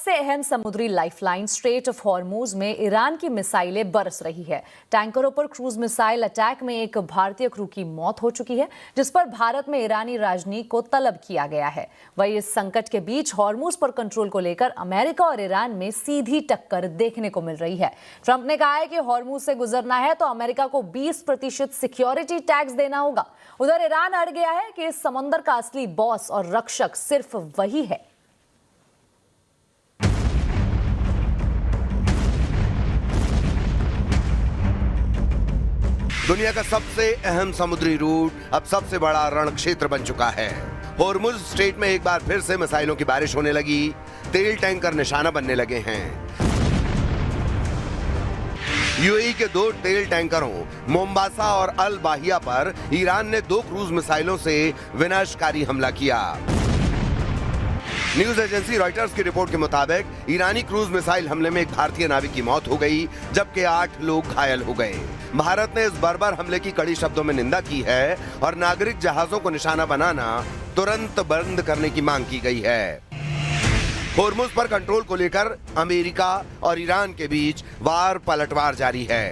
सबसे अहम समुद्री लाइफलाइन स्ट्रेट ऑफ हॉर्मूज में ईरान की मिसाइलें बरस रही है। टैंकरों पर क्रूज मिसाइल अटैक में एक भारतीय क्रू की मौत हो चुकी है, जिस पर भारत में ईरानी राजनयिक को तलब किया गया है। वहीं इस संकट के बीच हॉर्मूज पर कंट्रोल को लेकर अमेरिका और ईरान में सीधी टक्कर देखने को मिल रही है। ट्रंप ने कहा है कि हॉर्मूज से गुजरना है तो अमेरिका को 20% सिक्योरिटी टैक्स देना होगा। उधर ईरान अड़ गया है कि इस समंदर का असली बॉस और रक्षक सिर्फ वही है। दुनिया का सबसे अहम समुद्री रूट अब सबसे बड़ा रण क्षेत्र बन चुका है। हॉर्मुज स्ट्रेट में एक बार फिर से मिसाइलों की बारिश होने लगी। तेल टैंकर निशाना बनने लगे हैं। यूएई के 2 तेल टैंकरों मोम्बासा और अल बाहिया पर ईरान ने 2 क्रूज मिसाइलों से विनाशकारी हमला किया। न्यूज एजेंसी रॉयटर्स की रिपोर्ट के मुताबिक ईरानी क्रूज मिसाइल हमले में एक भारतीय नाविक की मौत हो गई, जबकि 8 लोग घायल हो गए। भारत ने इस बर्बर हमले की कड़ी शब्दों में निंदा की है और नागरिक जहाजों को निशाना बनाना तुरंत बंद करने की मांग की गई है। हॉर्मुज पर कंट्रोल को लेकर अमेरिका और ईरान के बीच वार पलटवार जारी है।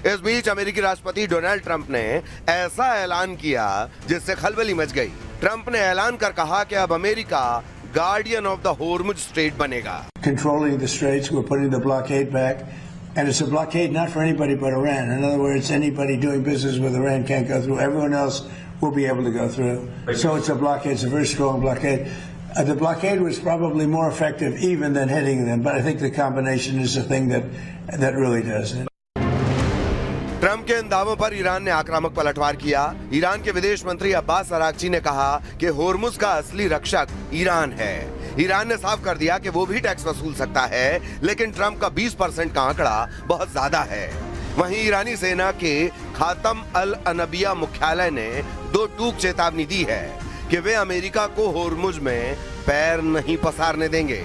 इस बीच अमेरिकी राष्ट्रपति डोनाल्ड ट्रंप ने ऐसा ऐलान किया जिससे खलबली मच गई। ट्रंप ने ऐलान कर कहा कि अब America guardian of the Hormuz strait बनेगा। Controlling the straits, we're putting the blockade back, and it's a blockade not for anybody but Iran. In other words, anybody doing business with Iran can't go through. Everyone else will be able to go through. So it's a blockade. It's a very strong blockade. The blockade was probably more effective even than hitting them, but I think the combination is the thing that really does it. Trump के इन दावों पर Iran ने आक्रामक पलटवार किया। Iran के विदेश मंत्री अब्बास अरागची ने कहा कि हॉर्मुज का असली रक्षक ईरान है। ईरान ने साफ कर दिया कि वो भी टैक्स वसूल सकता है, लेकिन ट्रंप का 20% का आंकड़ा बहुत ज्यादा है। वहीं ईरानी सेना के खातम अल अनबिया मुख्यालय ने 2 टूक चेतावनी दी है कि वे अमेरिका को हॉर्मुज में पैर नहीं पसारने देंगे।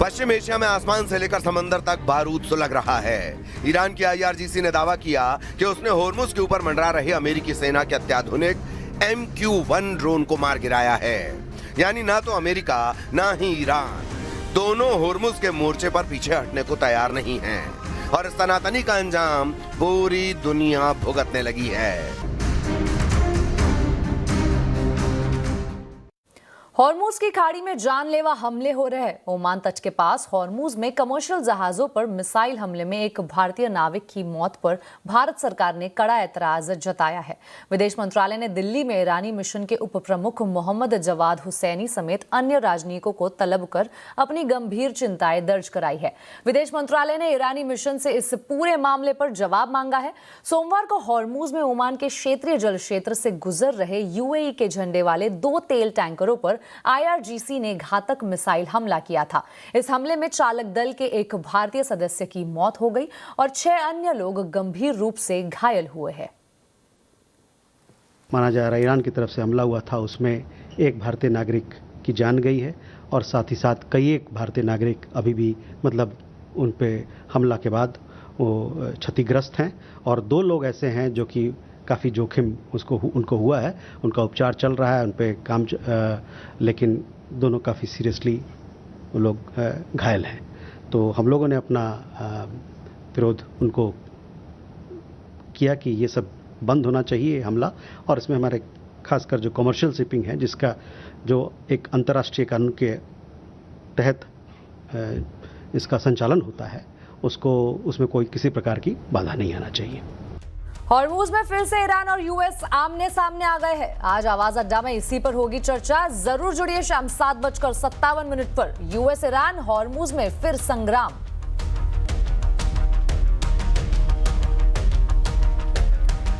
पश्चिम एशिया में आसमान से लेकर समंदर तक बारूद सुलग रहा है। ईरान की IRGC ने दावा किया कि उसने हॉर्मुज के ऊपर मंडरा रहे अमेरिकी सेना के अत्याधुनिक MQ-1 ड्रोन को मार गिराया है। यानी ना तो अमेरिका ना ही ईरान दोनों हॉर्मुज के मोर्चे पर पीछे हटने को तैयार नहीं हैं और इस तनातनी का अंजाम पूरी दुनिया भुगतने लगी है। हॉर्मूज की खाड़ी में जानलेवा हमले हो रहे हैं। ओमान तट के पास हॉर्मूज में कमर्शियल जहाजों पर मिसाइल हमले में एक भारतीय नाविक की मौत पर भारत सरकार ने कड़ा एतराज जताया है। विदेश मंत्रालय ने दिल्ली में ईरानी मिशन के उप प्रमुख मोहम्मद जवाद हुसैनी समेत अन्य राजनयिकों को तलब कर अपनी गंभीर चिंताएं दर्ज कराई है। विदेश मंत्रालय ने ईरानी मिशन से इस पूरे मामले पर जवाब मांगा है। सोमवार को हॉर्मूज में ओमान के क्षेत्रीय जल क्षेत्र से गुजर रहे यूएई के झंडे वाले 2 तेल टैंकरों पर IRGC ने घातक मिसाइल हमला किया था। इस हमले में चालक दल के एक भारतीय सदस्य की मौत हो गई और 6 अन्य लोग गंभीर रूप से घायल हुए हैं। माना जा रहा है ईरान की तरफ से हमला हुआ था, उसमें एक भारतीय नागरिक की जान गई है और साथ ही साथ कई एक भारतीय नागरिक अभी भी मतलब उन पे हमला के बाद वो क्षतिग्रस्त हैं और 2 लोग ऐसे हैं जो कि काफ़ी जोखिम उनको हुआ है, उनका उपचार चल रहा है, उन पे काम लेकिन दोनों काफ़ी सीरियसली वो लोग घायल हैं। तो हम लोगों ने अपना विरोध उनको किया कि ये सब बंद होना चाहिए हमला, और इसमें हमारे खासकर जो कमर्शियल शिपिंग है जिसका जो एक अंतर्राष्ट्रीय कानून के तहत इसका संचालन होता है उसमें कोई किसी प्रकार की बाधा नहीं आना चाहिए। हॉर्मूज में फिर से ईरान और यूएस आमने सामने आ गए हैं। आज आवाज अड्डा में इसी पर होगी चर्चा। जरूर जुड़िए शाम 7:57 पर। यूएस ईरान हॉर्मूज में फिर संग्राम।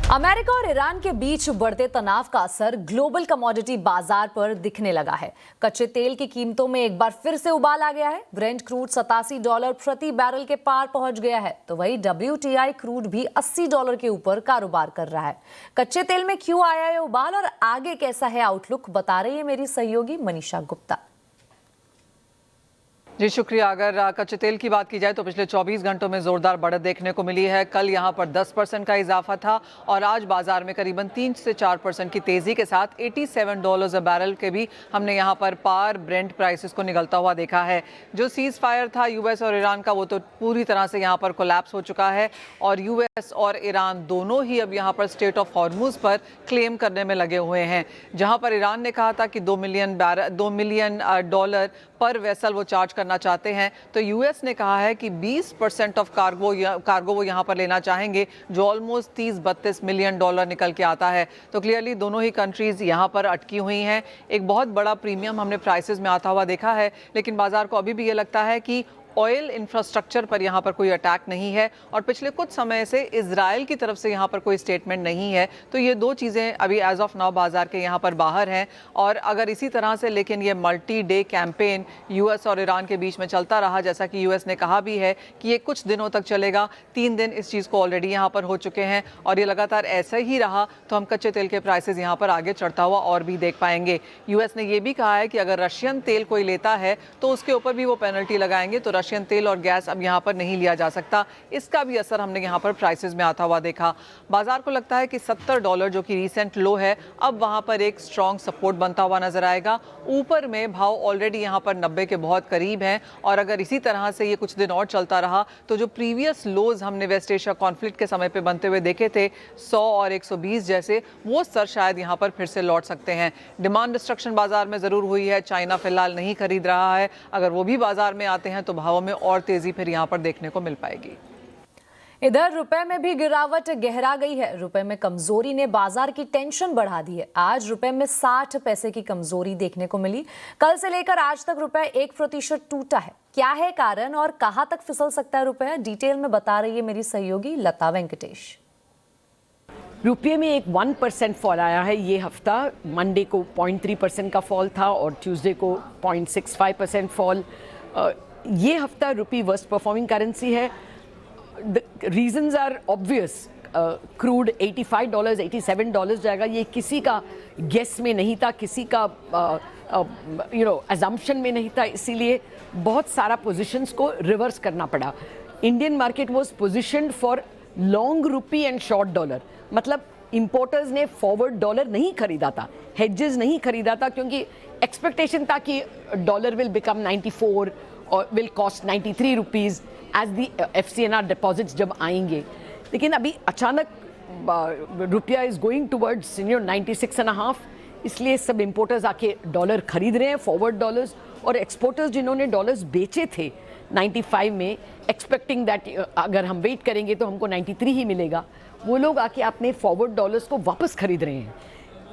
अमेरिका और ईरान के बीच बढ़ते तनाव का असर ग्लोबल कमोडिटी बाजार पर दिखने लगा है। कच्चे तेल की कीमतों में एक बार फिर से उबाल आ गया है। ब्रेंट क्रूड $87 प्रति बैरल के पार पहुंच गया है, तो वही WTI क्रूड भी $80 के ऊपर कारोबार कर रहा है। कच्चे तेल में क्यों आया है उबाल और आगे कैसा है आउटलुक, बता रही है मेरी सहयोगी मनीषा गुप्ता। जी शुक्रिया। अगर कच्चे तेल की बात की जाए तो पिछले 24 घंटों में जोरदार बढ़त देखने को मिली है। कल यहां पर 10% का इजाफा था और आज बाजार में करीबन 3 से 4% की तेजी के साथ $87 बैरल के भी हमने यहां पर पार ब्रेंट प्राइसेस को निकलता हुआ देखा है। जो सीज फायर था यूएस और ईरान का, वो तो पूरी तरह से यहां पर कोलैप्स हो चुका है और यूएस और ईरान दोनों ही अब यहां पर स्टेट ऑफ हॉर्मुज पर क्लेम करने में लगे हुए हैं। जहां पर ईरान ने कहा था कि $2 मिलियन पर वेसल वो चार्ज करना चाहते हैं, तो यूएस ने कहा है कि 20% ऑफ कार्गो वो यहाँ पर लेना चाहेंगे, जो ऑलमोस्ट $30-32 मिलियन निकल के आता है। तो क्लियरली दोनों ही कंट्रीज यहाँ पर अटकी हुई हैं। एक बहुत बड़ा प्रीमियम हमने प्राइसेस में आता हुआ देखा है, लेकिन बाजार को अभी भी ये लगता है कि ऑयल इंफ्रास्ट्रक्चर पर यहाँ पर कोई अटैक नहीं है और पिछले कुछ समय से इजराइल की तरफ से यहाँ पर कोई स्टेटमेंट नहीं है। तो ये दो चीज़ें अभी एज ऑफ नाउ बाजार के यहाँ पर बाहर हैं और अगर इसी तरह से लेकिन ये मल्टी डे कैंपेन यूएस और ईरान के बीच में चलता रहा, जैसा कि यूएस ने कहा भी है कि ये कुछ दिनों तक चलेगा, 3 दिन इस चीज़ को ऑलरेडी यहाँ पर हो चुके हैं और ये लगातार ऐसा ही रहा तो हम कच्चे तेल के प्राइसेस यहाँ पर आगे चढ़ता हुआ और भी देख पाएंगे। यूएस ने ये भी कहा है कि अगर रशियन तेल कोई लेता है तो उसके ऊपर भी वो पेनल्टी लगाएंगे, तो रशियन तेल और गैस अब यहाँ पर नहीं लिया जा सकता। इसका भी असर हमने यहाँ पर प्राइसेस में आता हुआ देखा। बाजार को लगता है कि $70 जो कि रीसेंट लो है, अब वहाँ पर एक स्ट्रॉन्ग सपोर्ट बनता हुआ नजर आएगा। ऊपर में भाव ऑलरेडी यहाँ पर 90 के बहुत करीब हैं और अगर इसी तरह से ये कुछ दिन और चलता रहा तो जो प्रीवियस लोज हमने वेस्ट एशिया कॉन्फ्लिक्ट के समय पे बनते हुए देखे थे 100 और 120 जैसे, वो स्तर शायद यहाँ पर फिर से लौट सकते हैं। डिमांड डिस्ट्रक्शन बाजार में जरूर हुई है। चाइना फिलहाल नहीं खरीद रहा है, अगर वो भी बाजार में आते हैं तो भावों में और तेजी फिर यहाँ पर देखने को मिल पाएगी। इधर रुपए में भी गिरावट गहरा गई है। रुपए में कमजोरी ने बाजार की टेंशन बढ़ा दी है। आज रुपए में 60 पैसे की कमजोरी देखने को मिली। कल से लेकर आज तक रुपए 1% टूटा है। क्या है कारण और कहां तक फिसल सकता है रुपए, डिटेल में बता रही है मेरी सहयोगी लता वेंकटेश। रुपये में एक 1% फॉल आया है ये हफ्ता। मंडे को 0.3% का फॉल था और ट्यूसडे को 0.65% फॉल। ये हफ्ता रुपी वर्स्ट परफॉर्मिंग करेंसी है। The reasons are obvious. Crude $85 $87 जाएगा, ये किसी का गेस में नहीं था, किसी का अजम्पशन में नहीं था, इसीलिए बहुत सारा पोजीशंस को रिवर्स करना पड़ा। Indian market was positioned for long rupee and short dollar, मतलब इंपोर्टर्स ने फॉरवर्ड डॉलर नहीं खरीदा था, हेजेस नहीं खरीदा था, क्योंकि एक्सपेक्टेशन था कि डॉलर विल बिकम 94 और will cost 93 rupees as the FCNR deposits जब आएंगे। लेकिन अभी अचानक रुपया इज़ गोइंग टुवर्ड्स 96.5, इसलिए सब इंपोर्टर्स आके डॉलर खरीद रहे हैं, फॉरवर्ड डॉलर्स, और एक्सपोर्टर्स जिन्होंने डॉलर्स बेचे थे 95 में एक्सपेक्टिंग दैट अगर हम वेट करेंगे तो हमको 93 ही मिलेगा, वो लोग आके अपने फॉरवर्ड डॉलर्स को वापस खरीद रहे हैं।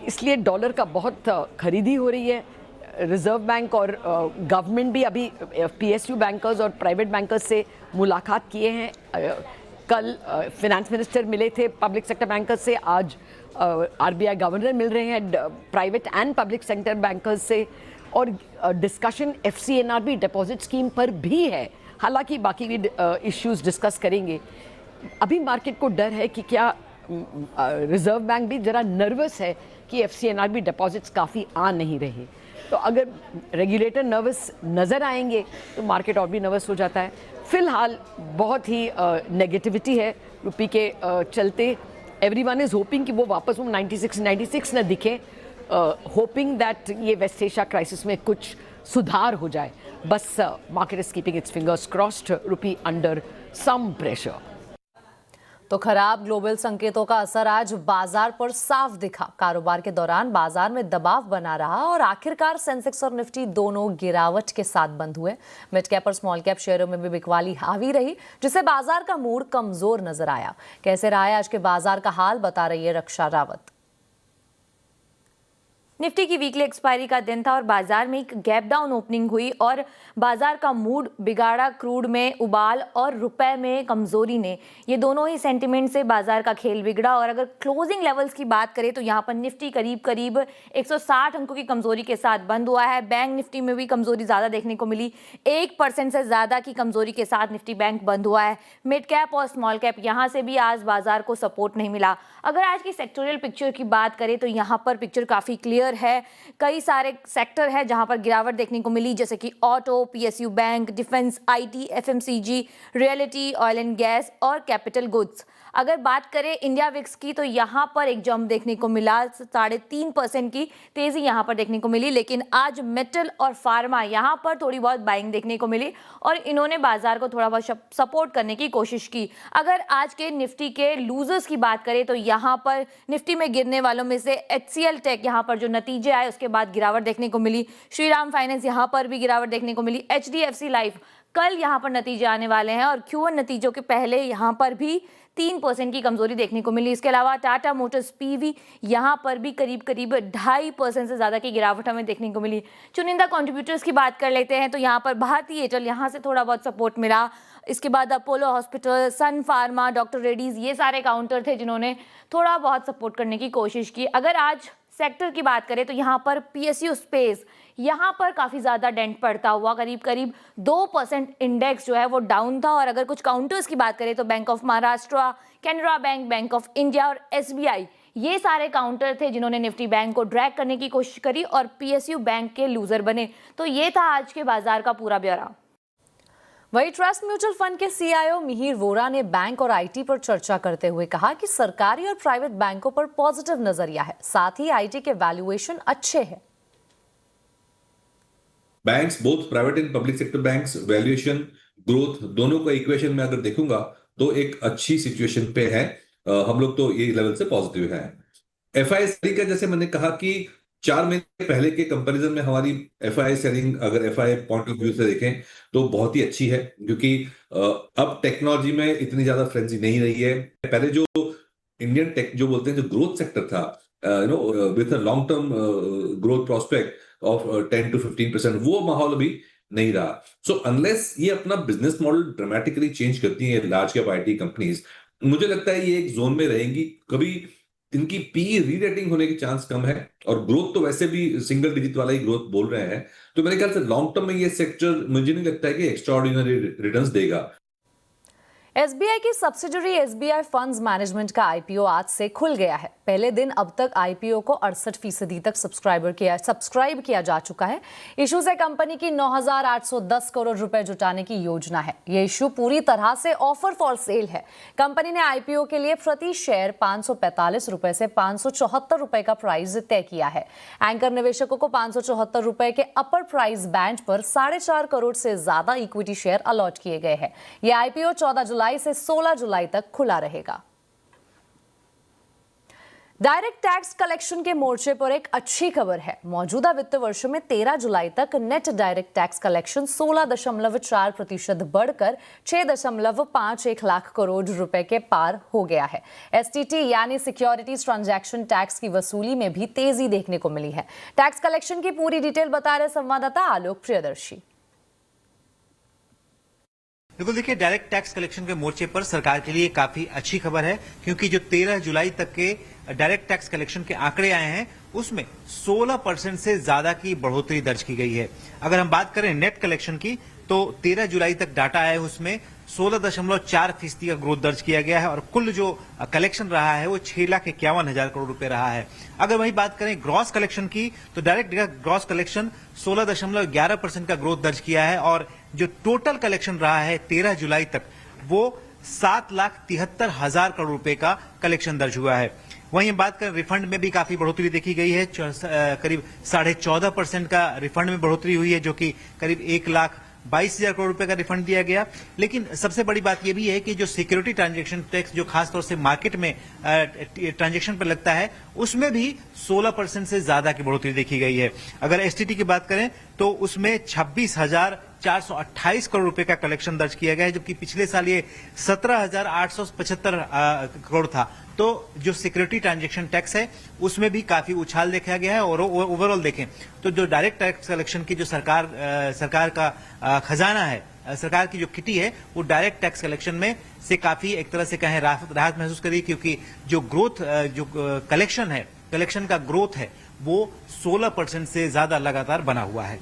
इसलिए डॉलर का बहुत खरीदी हो रही है। रिजर्व बैंक और गवर्नमेंट भी अभी PSU बैंकर्स और प्राइवेट बैंकर्स से मुलाकात किए हैं। कल फिनेंस मिनिस्टर मिले थे पब्लिक सेक्टर बैंकर्स से, आज RBI गवर्नर मिल रहे हैं private and public sector bankers से, और डिस्कशन FCNRB डिपॉजिट स्कीम पर भी है। हालांकि बाकी भी इश्यूज डिस्कस करेंगे। अभी मार्केट को डर है कि क्या रिजर्व बैंक भी ज़रा नर्वस है कि FCNRB डिपॉजिट्स काफ़ी आ नहीं रहे, तो अगर रेगुलेटर नर्वस नज़र आएंगे तो मार्केट और भी नर्वस हो जाता है। फिलहाल बहुत ही नेगेटिविटी है रुपये के चलते। एवरीवन इज़ होपिंग कि वो वापस वो 96 न दिखे, होपिंग दैट ये वेस्ट एशिया क्राइसिस में कुछ सुधार हो जाए। बस market is keeping its fingers crossed, rupee under some pressure. तो खराब ग्लोबल संकेतों का असर आज बाजार पर साफ दिखा। कारोबार के दौरान बाजार में दबाव बना रहा और आखिरकार सेंसेक्स और निफ्टी दोनों गिरावट के साथ बंद हुए। मिड कैप और स्मॉल कैप शेयरों में भी बिकवाली हावी रही, जिससे बाजार का मूड कमजोर नजर आया। कैसे रहा है आज के बाजार का हाल, बता रही है रक्षा रावत। निफ्टी की वीकली एक्सपायरी का दिन था और बाजार में एक गैप डाउन ओपनिंग हुई और बाजार का मूड बिगाड़ा। क्रूड में उबाल और रुपए में कमजोरी ने, ये दोनों ही सेंटिमेंट से बाजार का खेल बिगड़ा। और अगर क्लोजिंग लेवल्स की बात करें तो यहाँ पर निफ्टी करीब 160 अंकों की कमजोरी के साथ बंद हुआ है। बैंक निफ्टी में भी कमजोरी ज्यादा देखने को मिली, 1% से ज्यादा की कमजोरी के साथ निफ्टी बैंक बंद हुआ है। मिड कैप और स्मॉल कैप यहाँ से भी आज बाजार को सपोर्ट नहीं मिला। अगर आज की सेक्टोरियल पिक्चर की बात करें तो यहाँ पर पिक्चर काफी क्लियर है। कई सारे सेक्टर है जहां पर गिरावट देखने को मिली, जैसे कि auto, PSU bank, defence, IT, FMCG, reality, oil and gas और कैपिटल गुड्स। अगर बात करें इंडिया विक्स की तो यहाँ पर एक जंप देखने को मिला, 3.5% की तेजी यहाँ पर देखने को मिली। लेकिन आज मेटल और फार्मा यहाँ पर थोड़ी बहुत बाइंग देखने को मिली और इन्होंने बाजार को थोड़ा बहुत सपोर्ट करने की कोशिश की। अगर आज के निफ्टी के लूजर्स की बात करें तो यहाँ पर निफ्टी में गिरने वालों में से HCL टेक, यहाँ पर जो नतीजे आए उसके बाद गिरावट देखने को मिली। श्रीराम फाइनेंस, यहाँ पर भी गिरावट देखने को मिली। HDFC लाइफ, कल यहाँ पर नतीजे आने वाले हैं और Q1 नतीजों के पहले यहाँ पर भी 3% की कमजोरी देखने को मिली। इसके अलावा टाटा मोटर्स PV, यहाँ पर भी करीब 2.5% से ज्यादा की गिरावट हमें देखने को मिली। चुनिंदा कंट्रीब्यूटर्स की बात कर लेते हैं तो यहाँ पर भारती एयरटेल, यहाँ से थोड़ा बहुत सपोर्ट मिला। इसके बाद अपोलो हॉस्पिटल, सन फार्मा, डॉक्टर रेड्डीज, ये सारे काउंटर थे जिन्होंने थोड़ा बहुत सपोर्ट करने की कोशिश की। अगर आज सेक्टर की बात करें तो यहाँ पर PSU स्पेस, यहाँ पर काफ़ी ज़्यादा डेंट पड़ता हुआ, करीब 2% इंडेक्स जो है वो डाउन था। और अगर कुछ काउंटर्स की बात करें तो bank of Maharashtra, Canara bank, bank of India और SBI, ये सारे काउंटर थे जिन्होंने निफ्टी बैंक को ड्रैग करने की कोशिश करी और PSU बैंक के लूजर बने। तो ये था आज के बाजार का पूरा ब्यौरा। वही ट्रस्ट म्यूचुअल फंड के CIO मिहिर वोरा ने बैंक और IT पर चर्चा करते हुए कहा कि सरकारी और प्राइवेट बैंकों पर पॉजिटिव नजरिया है, साथ ही IT के वैल्यूएशन अच्छे हैं। Banks, both private and public sector banks, valuation, growth, दोनों का इक्वेशन में अगर देखूंगा तो एक अच्छी सिचुएशन पे है। हम लोग तो ये लेवल से पॉजिटिव है। FII सेलिंग का, जैसे मैंने कहा कि 4 महीने पहले के कंपैरिजन में हमारी FII सेलिंग, अगर FII पॉइंट ऑफ व्यू से देखें तो बहुत ही अच्छी है, क्योंकि अब टेक्नोलॉजी में इतनी ज्यादा फ्रेंजी नहीं रही है। पहले जो इंडियन टेक जो बोलते हैं, जो ग्रोथ सेक्टर था, with a long term growth prospect of 10 to 15%, वो माहौल अभी नहीं रहा। सो अनलेस ये अपना बिजनेस मॉडल ड्रामेटिकली चेंज करती है लार्ज कैप IT कंपनीज, मुझे लगता है ये एक जोन में रहेंगी। कभी इनकी PE री-रेटिंग होने की चांस कम है और ग्रोथ तो वैसे भी सिंगल डिजिट वाला ही ग्रोथ बोल रहे हैं। तो मेरे ख्याल से लॉन्ग टर्म में ये सेक्टर मुझे नहीं लगता है कि एक्स्ट्राऑर्डिनरी रिटर्न्स देगा। SBI की सब्सिडरी SBI फंड्स मैनेजमेंट का IPO आज से खुल गया है। पहले दिन अब तक IPO को 68% तक सब्सक्राइब किया जा चुका है। इशू से कंपनी की 9,810 करोड़ रुपए जुटाने की योजना है। ये इशू पूरी तरह से ऑफर फॉर सेल है। कंपनी ने IPO के लिए प्रति शेयर 545 रुपए से 574 रुपए का प्राइस तय किया है। एंकर निवेशकों को 574 रुपए के अपर प्राइस बैंड पर 4.5 करोड़ से ज्यादा इक्विटी शेयर अलॉट किए गए हैं। ये IPO 14 जुलाई से 16 जुलाई तक खुला रहेगा। डायरेक्ट टैक्स कलेक्शन के मोर्चे पर एक अच्छी खबर है। मौजूदा वित्त वर्ष में 13 जुलाई तक नेट डायरेक्ट टैक्स कलेक्शन 16.4% बढ़कर 6.51 लाख करोड़ रुपए के पार हो गया है। STT यानी सिक्योरिटीज ट्रांजैक्शन टैक्स की वसूली में भी तेजी देखने को मिली है। टैक्स कलेक्शन की पूरी डिटेल बता रहे संवाददाता आलोक प्रियदर्शी। बिल्कुल, देखिए, डायरेक्ट टैक्स कलेक्शन के मोर्चे पर सरकार के लिए काफी अच्छी खबर है, क्योंकि जो 13 जुलाई तक के डायरेक्ट टैक्स कलेक्शन के आंकड़े आए हैं उसमें 16% से ज्यादा की बढ़ोतरी दर्ज की गई है। अगर हम बात करें नेट कलेक्शन की तो 13 जुलाई तक डाटा आया है, उसमें 16.4% का ग्रोथ दर्ज किया गया है और कुल जो कलेक्शन रहा है वो 6,51,000 करोड़ रुपए रहा है। अगर वही बात करें ग्रॉस कलेक्शन की तो डायरेक्ट ग्रॉस कलेक्शन 16.11% का ग्रोथ दर्ज किया है और जो टोटल कलेक्शन रहा है 13 जुलाई तक वो 7,73,000 करोड़ रुपए का कलेक्शन दर्ज हुआ है। वहीं हम बात करें रिफंड में भी काफी बढ़ोतरी देखी गई है, करीब 14.5% का रिफंड में बढ़ोतरी हुई है, जो कि करीब 1,22,000 करोड़ रुपए का रिफंड दिया गया। लेकिन सबसे बड़ी बात यह भी है कि जो सिक्योरिटी ट्रांजैक्शन टैक्स जो खासतौर से मार्केट में ट्रांजैक्शन पर लगता है उसमें भी 16% से ज्यादा की बढ़ोतरी देखी गई है। अगर STT की बात करें तो उसमें 428 करोड़ रुपए का कलेक्शन दर्ज किया गया है, जबकि पिछले साल ये 17,875 करोड़ था। तो जो सिक्योरिटी ट्रांजैक्शन टैक्स है उसमें भी काफी उछाल देखा गया है। और ओवरऑल देखें तो जो डायरेक्ट टैक्स कलेक्शन की जो सरकार का खजाना है, सरकार की जो किटी है, वो डायरेक्ट टैक्स कलेक्शन में से काफी एक तरह से कहें राहत महसूस करी, क्योंकि जो ग्रोथ जो कलेक्शन का ग्रोथ है वो 16% से ज्यादा लगातार बना हुआ है।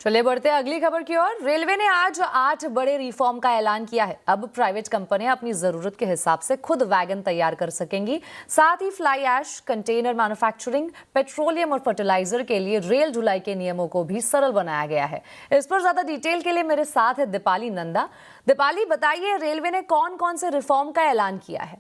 चलिए बढ़ते हैं अगली खबर की ओर। रेलवे ने आज 8 बड़े रिफॉर्म का ऐलान किया है। अब प्राइवेट कंपनियां अपनी जरूरत के हिसाब से खुद वैगन तैयार कर सकेंगी। साथ ही fly ash, container manufacturing, petroleum और फर्टिलाइजर के लिए रेल ढुलाई के नियमों को भी सरल बनाया गया है। इस पर ज्यादा डिटेल के लिए मेरे साथ है दीपाली नंदा। दीपाली, बताइए रेलवे ने कौन कौन से रिफॉर्म का ऐलान किया है?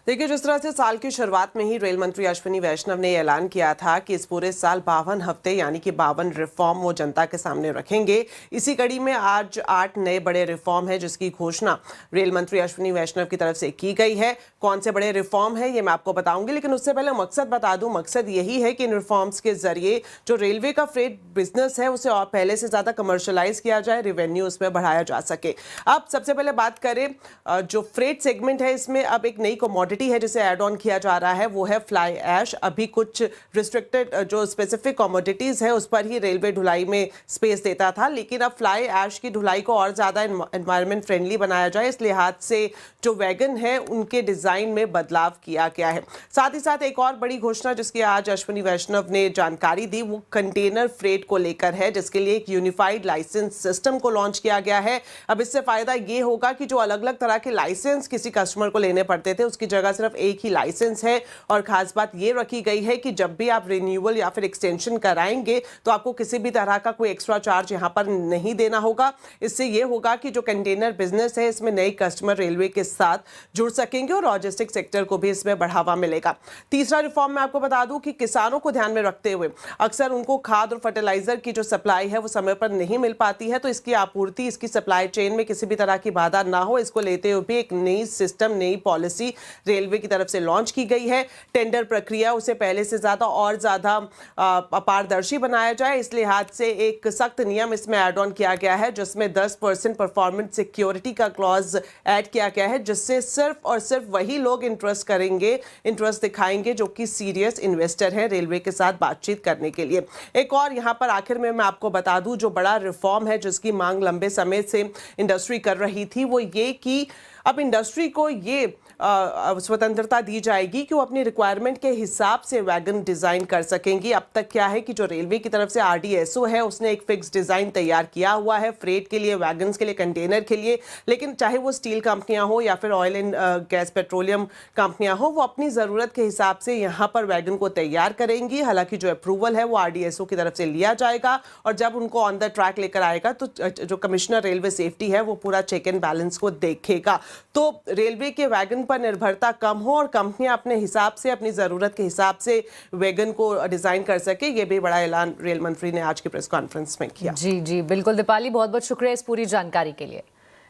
देखिए, जिस तरह से साल की शुरुआत में ही रेल मंत्री अश्विनी वैष्णव ने ऐलान किया था कि इस पूरे साल 52 हफ्ते यानी कि 52 रिफॉर्म वो जनता के सामने रखेंगे। इसी कड़ी में आज 8 नए बड़े रिफॉर्म है जिसकी घोषणा रेल मंत्री अश्विनी वैष्णव की तरफ से की गई है। कौन से बड़े रिफॉर्म है ये मैं आपको बताऊंगी, लेकिन उससे पहले मकसद बता दूं। मकसद यही है कि इन रिफॉर्म्स के जरिए जो रेलवे का फ्रेट बिजनेस है उसे और पहले से ज्यादा कमर्शियलाइज किया जाए, रेवेन्यू उसमें बढ़ाया जा सके। अब सबसे पहले बात करें जो फ्रेट सेगमेंट है, इसमें अब एक नई कमोडिटी है जिसे ऐड ऑन किया जा रहा है, वो है फ्लाई ऐश। अभी कुछ रिस्ट्रिक्टेड जो स्पेसिफिक कमोडिटीज है उस पर ही रेलवे ढुलाई में स्पेस देता था, लेकिन अब फ्लाई ऐश की ढुलाई को और ज्यादा एनवायरमेंट फ्रेंडली बनाया जाए, इस लिहाज से जो वैगन है उनके डिजाइन में बदलाव किया गया है। साथ ही साथ एक और बड़ी घोषणा जिसकी आज अश्विनी वैष्णव ने जानकारी दी, वो कंटेनर फ्रेट को लेकर है, जिसके लिए एक यूनिफाइड लाइसेंस सिस्टम को लॉन्च किया गया है। अब इससे फायदा ये होगा कि जो अलग अलग तरह के लाइसेंस किसी कस्टमर को लेने पड़ते थे उसकी जगह सिर्फ एक ही लाइसेंस है। और खास बात ये रखी गई है कि जब भी आप रिन्यूअल या फिर एक्सटेंशन कराएंगे तो आपको किसी भी तरह का कोई एक्स्ट्रा चार्ज यहां पर नहीं देना होगा। इससे ये होगा कि जो कंटेनर बिजनेस है इसमें नए कस्टमर रेलवे के साथ जुड़ सकेंगे और लॉजिस्टिक सेक्टर को भी इसमें बढ़ावा मिलेगा। तीसरा रिफॉर्म मैं आपको बता दूं कि किसानों को ध्यान में रखते हुए अक्सर उनको खाद और फर्टिलाइजर की जो सप्लाई है वो समय पर नहीं मिल पाती है, तो इसकी आपूर्ति, इसकी सप्लाई चेन में किसी भी तरह की बाधा ना हो, इसको लेते हुए भी एक नई सिस्टम, नई पॉलिसी रेलवे की तरफ से लॉन्च की गई है। टेंडर प्रक्रिया उसे पहले से ज्यादा और ज्यादा पारदर्शी बनाया जाए, इस लिहाज से एक सख्त नियम इसमें ऐड ऑन किया गया है जिसमें 10% परफॉर्मेंस सिक्योरिटी का क्लॉज ऐड किया गया है, जिससे सिर्फ और सिर्फ वही लोग इंटरेस्ट दिखाएंगे जो कि सीरियस इन्वेस्टर हैं रेलवे के साथ बातचीत करने के लिए। एक और यहाँ पर आखिर में मैं आपको बता दूं जो बड़ा रिफॉर्म है जिसकी मांग लंबे समय से इंडस्ट्री कर रही थी, वो ये कि अब इंडस्ट्री को ये स्वतंत्रता दी जाएगी कि वो अपनी रिक्वायरमेंट के हिसाब से वैगन डिजाइन कर सकेंगी। अब तक क्या है कि जो रेलवे की तरफ से RDSO है उसने एक फिक्स डिजाइन तैयार किया हुआ है फ्रेट के लिए, वैगन्स के लिए, कंटेनर के लिए, लेकिन चाहे वो स्टील कंपनियां हो या फिर ऑयल एंड गैस पेट्रोलियम कंपनियां हो, वो अपनी जरूरत के हिसाब से यहाँ पर वैगन को तैयार करेंगी। हालांकि जो अप्रूवल है वो RDSO की तरफ से लिया जाएगा और जब उनको ऑन द ट्रैक लेकर आएगा तो जो कमिश्नर रेलवे सेफ्टी है वो पूरा चेक एंड बैलेंस को देखेगा। तो रेलवे के वैगन पर निर्भरता कम हो और कंपनियां अपने हिसाब से, अपनी जरूरत के हिसाब से वैगन को डिजाइन कर सके, ये भी बड़ा ऐलान रेल मंत्री ने आज की प्रेस कॉन्फ्रेंस में किया। जी जी बिल्कुल दीपाली, बहुत बहुत शुक्रिया इस पूरी जानकारी के लिए।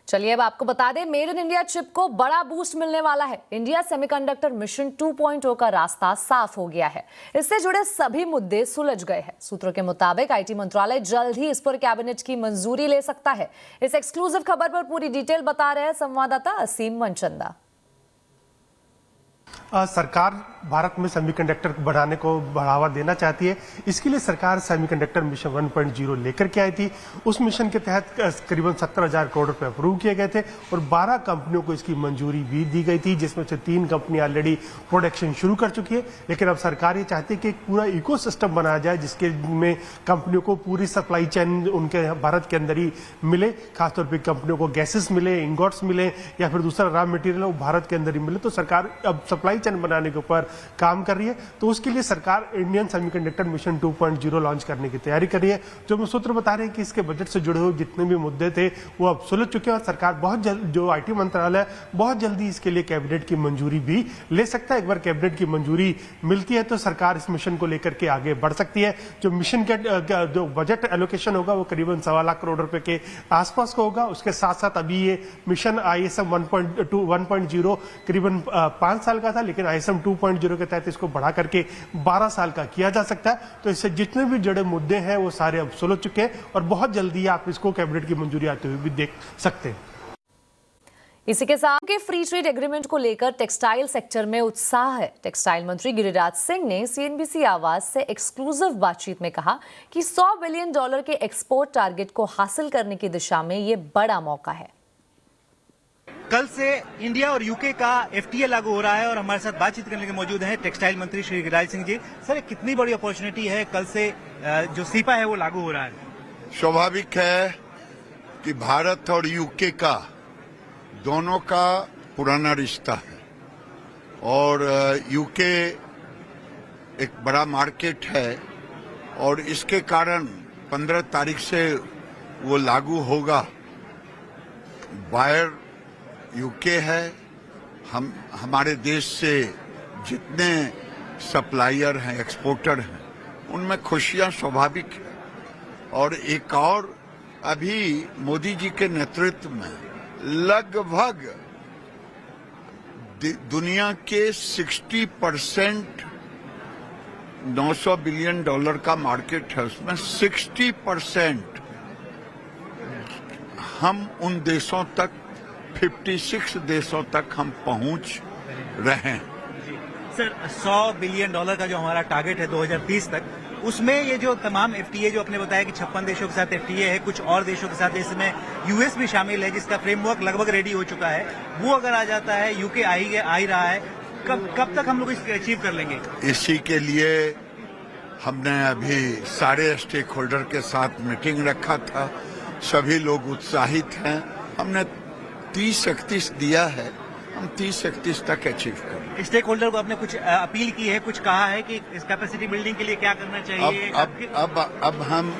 चलिए अब आपको बता दें, मेड इन इंडिया चिप को बड़ा बूस्ट मिलने वाला है। इंडिया सेमीकंडक्टर मिशन 2.0 का रास्ता साफ हो गया है। इससे जुड़े सभी मुद्दे सुलझ गए हैं। सूत्रों के मुताबिक IT मंत्रालय जल्द ही इस पर कैबिनेट की मंजूरी ले सकता है। इस एक्सक्लूसिव खबर पर पूरी डिटेल बता रहे हैं संवाददाता असीम मनचंदा। सरकार भारत में सेमीकंडक्टर बढ़ाने को बढ़ावा देना चाहती है। इसके लिए सरकार सेमीकंडक्टर मिशन 1.0 लेकर के आई थी। उस मिशन के तहत करीबन 17,000 करोड़ रुपए अप्रूव किए गए थे और 12 कंपनियों को इसकी मंजूरी भी दी गई थी, जिसमें से 3 कंपनियां ऑलरेडी प्रोडक्शन शुरू कर चुकी है। लेकिन अब सरकार ये चाहती है कि एक पूरा इकोसिस्टम बनाया जाए जिसके में कंपनियों को पूरी सप्लाई चेन उनके भारत के अंदर ही मिले। खासतौर पर कंपनियों को गैसेस मिले, इंगोट्स मिले या फिर दूसरा रॉ मटेरियल वो भारत के अंदर ही मिले। तो सरकार अब सप्लाई चेन बनाने के ऊपर काम कर रही है। तो उसके लिए सरकार इंडियन सेमीकंडक्टर मिशन 2.0 लॉन्च करने की तैयारी कर रही है। जो मैं सूत्र बता रहे हैं कि इसके बजट से जुड़े हुए जितने भी मुद्दे थे वो अब सुलझ चुके हैं और सरकार बहुत जल्द, जो IT मंत्रालय बहुत जल्दी इसके लिए कैबिनेट की मंजूरी भी ले सकता है। एक बार कैबिनेट की मंजूरी मिलती है तो सरकार इस मिशन को लेकर के आगे बढ़ सकती है। जो मिशन का जो बजट एलोकेशन होगा वो करीबन 1.25 लाख करोड़ रुपए के आसपास का होगा। उसके साथ साथ अभी ये मिशन ISM 1.0 करीबन 5 साल का था, लेकिन ISM 2.0 के तहत इसको बढ़ा करके 12 साल का किया जा सकता है। तो इससे जितने भी जड़े मुद्दे हैं वो सारे अब सुलझ चुके हैं और बहुत जल्दी आप इसको कैबिनेट की मंजूरी आते हुए भी देख सकते हैं। इसी के साथ के फ्री ट्रेड एग्रीमेंट को लेकर टेक्सटाइल सेक्टर में उत्साह है। टेक्सटाइल मंत्री गिरिराज सिंह ने CNBC आवाज से एक्सक्लूसिव बातचीत में कहा कि $100 बिलियन के एक्सपोर्ट टारगेट को हासिल करने की दिशा में ये बड़ा मौका है। कल से इंडिया और यूके का FTA लागू हो रहा है और हमारे साथ बातचीत करने के मौजूद हैं टेक्सटाइल मंत्री श्री गिरिराज सिंह जी। सर, ये कितनी बड़ी अपॉर्चुनिटी है, कल से जो सीपा है वो लागू हो रहा है? स्वाभाविक है कि भारत और यूके का दोनों का पुराना रिश्ता है और यूके एक बड़ा मार्केट है और इसके कारण 15 तारीख से वो लागू होगा। बायर यूके है, हमारे देश से जितने सप्लायर हैं, एक्सपोर्टर हैं, उनमें खुशियां स्वाभाविक है। और एक और, अभी मोदी जी के नेतृत्व में लगभग दुनिया के 60% $900 बिलियन का मार्केट है, उसमें 60% हम उन देशों तक 56 देशों तक हम पहुंच रहे हैं। सर, $100 बिलियन का जो हमारा टारगेट है 2030 तक, उसमें ये जो तमाम FTA जो आपने बताया कि 56 देशों के साथ FTA है, कुछ और देशों के साथ इसमें US भी शामिल है जिसका फ्रेमवर्क लगभग रेडी हो चुका है, वो अगर आ जाता है, यूके आ ही रहा है, कब तक हम लोग इसको अचीव कर लेंगे? इसी के लिए हमने अभी सारे स्टेक होल्डर के साथ मीटिंग रखा था, सभी लोग उत्साहित हैं। हमने 30-31 दिया है, हम 30-31 तक अचीव करें। स्टेक होल्डर को आपने कुछ अपील की है, कुछ कहा है कि इस कैपेसिटी बिल्डिंग के लिए क्या करना चाहिए? अब हम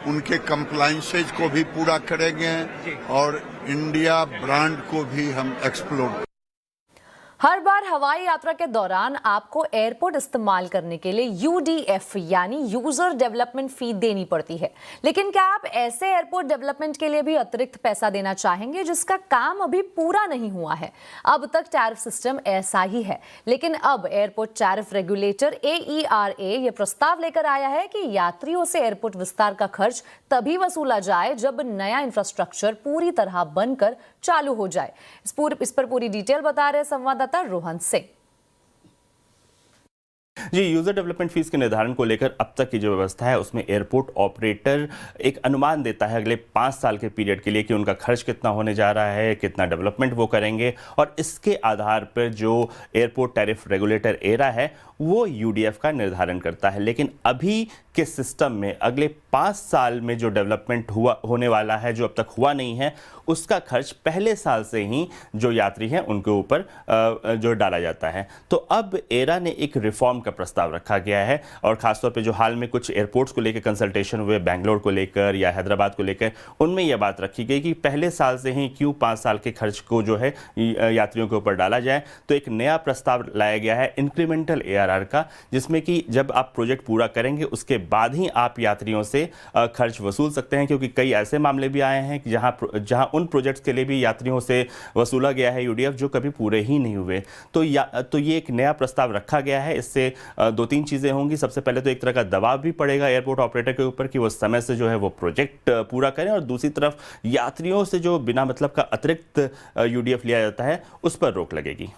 उनके कंप्लायंसेज को भी पूरा करेंगे और इंडिया ब्रांड को भी हम एक्सप्लोर। हर बार हवाई यात्रा के दौरान आपको एयरपोर्ट इस्तेमाल करने के लिए UDF यानी यूजर डेवलपमेंट फी देनी पड़ती है। लेकिन क्या आप ऐसे एयरपोर्ट डेवलपमेंट के लिए भी अतिरिक्त पैसा देना चाहेंगे जिसका काम अभी पूरा नहीं हुआ है? अब तक टैरिफ सिस्टम ऐसा ही है, लेकिन अब एयरपोर्ट टैरिफ रेगुलेटर AERA ये प्रस्ताव लेकर आया है कि यात्रियों से एयरपोर्ट विस्तार का खर्च तभी वसूला जाए जब नया इंफ्रास्ट्रक्चर पूरी तरह बनकर चालू हो जाए। इस पर पूरी डिटेल बता रहे संवाददाता रोहन सिंह। जी, यूजर डेवलपमेंट फीस के निर्धारण को लेकर अब तक की जो व्यवस्था है उसमें एयरपोर्ट ऑपरेटर एक अनुमान देता है अगले 5 साल के पीरियड के लिए कि उनका खर्च कितना होने जा रहा है, कितना डेवलपमेंट वो करेंगे, और इसके आधार पर जो एयरपोर्ट टैरिफ रेगुलेटर एरा है वो UDF का निर्धारण करता है। लेकिन अभी के सिस्टम में अगले 5 साल में जो डेवलपमेंट होने वाला है, जो अब तक हुआ नहीं है, उसका खर्च पहले साल से ही जो यात्री हैं उनके ऊपर जो डाला जाता है। तो अब एरा ने एक रिफॉर्म का प्रस्ताव रखा गया है और खासतौर पे जो हाल में कुछ एयरपोर्ट्स को लेकर कंसल्टेशन हुए, बेंगलोर को लेकर या हैदराबाद को लेकर, उनमें यह बात रखी गई कि पहले साल से ही क्यों 5 साल के खर्च को जो है यात्रियों के ऊपर डाला जाए। तो एक नया प्रस्ताव लाया गया है इंक्रीमेंटल ARR का, जिसमें कि जब आप प्रोजेक्ट पूरा करेंगे उसके बाद ही आप यात्रियों से खर्च वसूल सकते हैं, क्योंकि कई ऐसे मामले भी आए हैं कि जहां उन प्रोजेक्ट्स के लिए भी यात्रियों से वसूला गया है UDF जो कभी पूरे ही नहीं हुए। तो ये एक नया प्रस्ताव रखा गया है। इससे 2-3 चीज़ें होंगी। सबसे पहले तो एक तरह का दबाव भी पड़ेगा एयरपोर्ट ऑपरेटर के ऊपर कि वो समय से जो है वो प्रोजेक्ट पूरा करें, और दूसरी तरफ यात्रियों से जो बिना मतलब का अतिरिक्त UDF लिया जाता है उस पर रोक लगेगी।